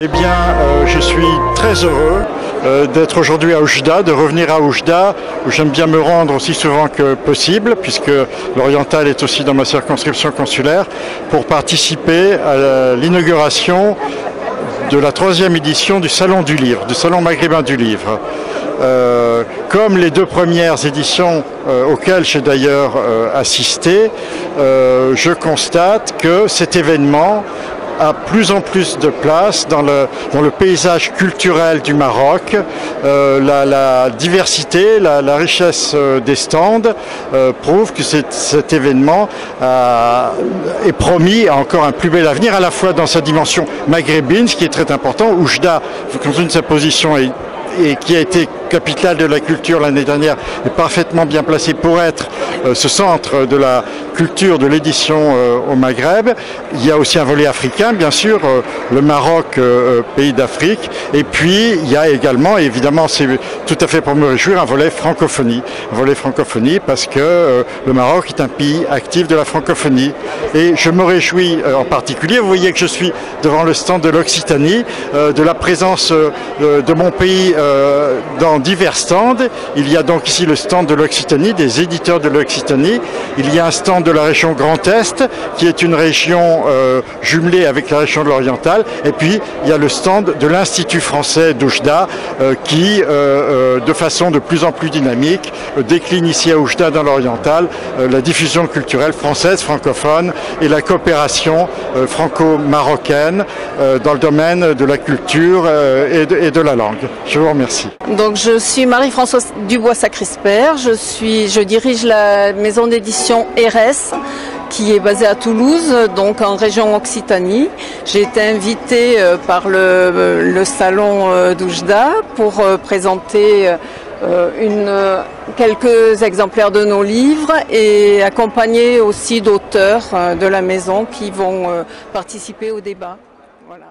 Eh bien, je suis très heureux d'être aujourd'hui à Oujda, de revenir à Oujda, où j'aime bien me rendre aussi souvent que possible, puisque l'Oriental est aussi dans ma circonscription consulaire, pour participer à l'inauguration de la 3e édition du Salon du Livre, du Salon maghrébin du Livre. Comme les 2 premières éditions auxquelles j'ai d'ailleurs assisté, je constate que cet événement a plus en plus de place dans le paysage culturel du Maroc. La diversité, la richesse des stands prouve que cet événement est promis à encore un plus bel avenir, à la fois dans sa dimension maghrébine, ce qui est très important. Oujda, compte tenu de sa position et qui a été capitale de la culture l'année dernière, est parfaitement bien placé pour être ce centre de la culture de l'édition au Maghreb. Il y a aussi un volet africain, bien sûr, le Maroc, pays d'Afrique, et puis il y a également, et évidemment c'est tout à fait pour me réjouir, un volet francophonie. Un volet francophonie parce que le Maroc est un pays actif de la francophonie. Et je me réjouis en particulier, vous voyez que je suis devant le stand de l'Occitanie, de la présence de mon pays dans divers stands. Il y a donc ici le stand de l'Occitanie, des éditeurs de l'Occitanie. Il y a un stand de la région Grand Est, qui est une région jumelée avec la région de l'Oriental. Et puis, il y a le stand de l'Institut français d'Oujda, qui, de façon de plus en plus dynamique, décline ici à Oujda, dans l'Oriental, la diffusion culturelle française, francophone, et la coopération franco-marocaine dans le domaine de la culture et de la langue. Je vous remercie. Donc je suis Marie-Françoise Dubois-Sacrispert, je dirige la maison d'édition RS qui est basée à Toulouse, donc en région Occitanie. J'ai été invitée par le salon d'Oujda pour présenter quelques exemplaires de nos livres et accompagner aussi d'auteurs de la maison qui vont participer au débat. Voilà.